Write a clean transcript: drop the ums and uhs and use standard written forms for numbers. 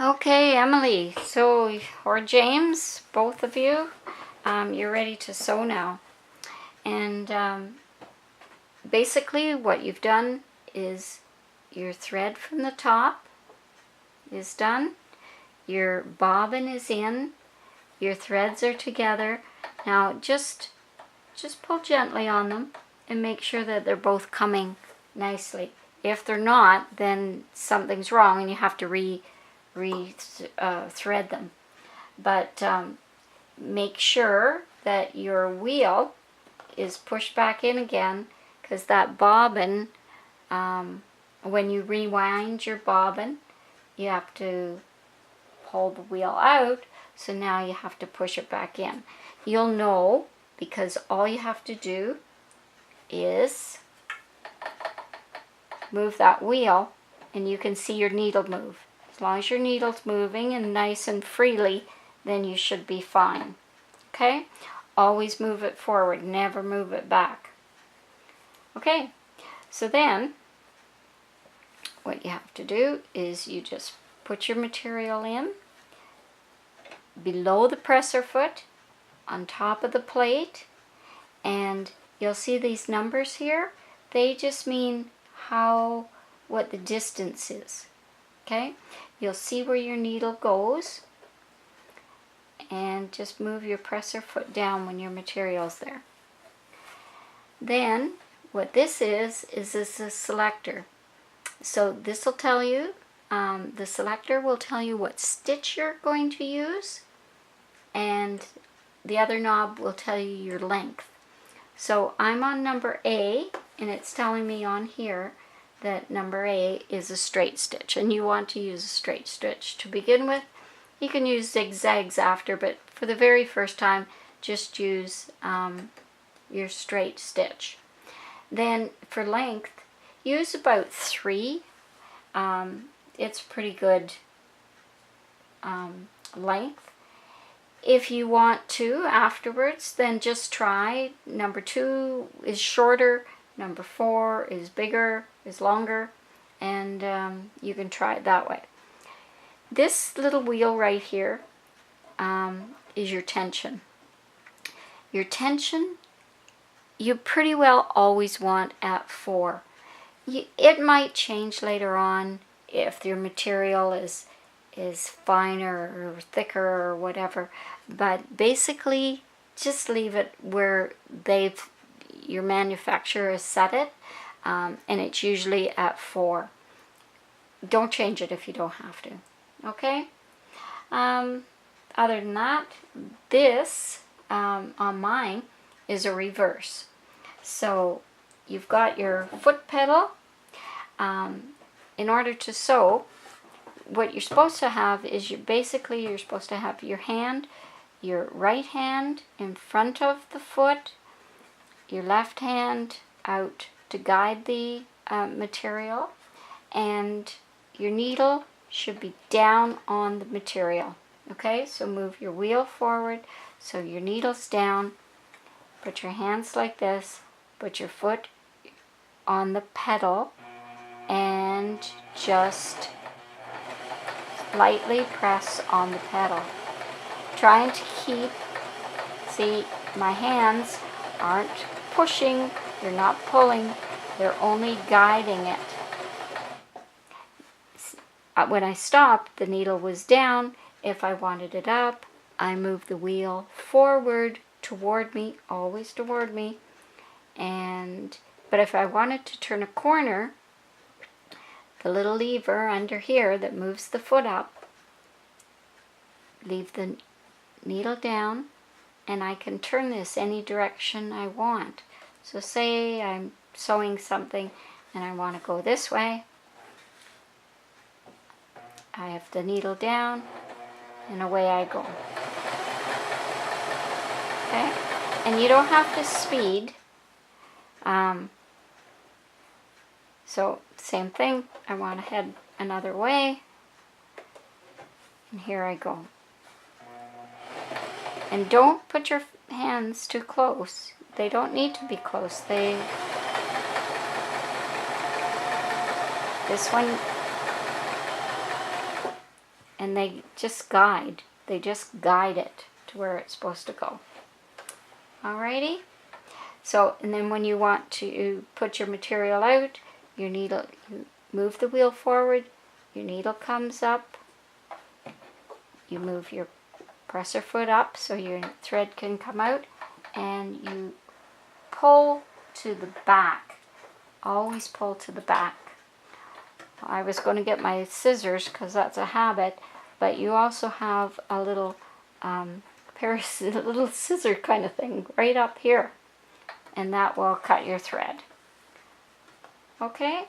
Okay, Emily, so, or James, both of you, you're ready to sew now. And basically what you've done is your thread from the top is done, your bobbin is in, your threads are together. Now just pull gently on them and make sure that they're both coming nicely. If they're not, then something's wrong and you have to thread them. But make sure that your wheel is pushed back in again, because that bobbin, when you rewind your bobbin, you have to pull the wheel out, so now you have to push it back in. You'll know because all you have to do is move that wheel and you can see your needle move. As long as your needle's moving and nice and freely, then you should be fine. Okay? Always move it forward, never move it back. Okay, so then what you have to do is you just put your material in below the presser foot on top of the plate, and you'll see these numbers here. They just mean what the distance is. Okay, you'll see where your needle goes, and just move your presser foot down when your material's there. Then what this is a selector. So this will tell you, the selector will tell you what stitch you're going to use, and the other knob will tell you your length. So I'm on number A, and it's telling me on here that number A is a straight stitch, and you want to use a straight stitch to begin with. You can use zigzags after, but for the very first time, just use your straight stitch. Then for length, use about 3. It's pretty good length. If you want to afterwards, then just try. Number 2 is shorter, number 4 is bigger, is longer, and you can try it that way. This little wheel right here is your tension. Your tension, you pretty well always want at 4. It might change later on if your material is finer or thicker or whatever, but basically just leave it where your manufacturer has set it, and it's usually at 4. Don't change it if you don't have to. Okay? Other than that, this on mine is a reverse. So you've got your foot pedal. In order to sew, what you're supposed to have is you're supposed to have your hand, your right hand in front of the foot, your left hand out to guide the material, and your needle should be down on the material. Okay, so move your wheel forward so your needle's down. Put your hands like this, put your foot on the pedal, and just lightly press on the pedal. Trying to see, my hands aren't pushing, they're not pulling, they're only guiding it. When I stopped, the needle was down. If I wanted it up, I moved the wheel forward toward me, always toward me. But if I wanted to turn a corner, the little lever under here that moves the foot up, leave the needle down, and I can turn this any direction I want. So say I'm sewing something and I want to go this way. I have the needle down and away I go. Okay? And you don't have to speed. So same thing, I want to head another way, and here I go. And don't put your hands too close. They don't need to be close. This one and they just guide it to where it's supposed to go. Alrighty, so and then when you want to put your material out, your needle, you move the wheel forward, your needle comes up, you move your presser foot up so your thread can come out, and you pull to the back. Always pull to the back. I was going to get my scissors because that's a habit, but you also have a little little scissor kind of thing right up here, and that will cut your thread. Okay,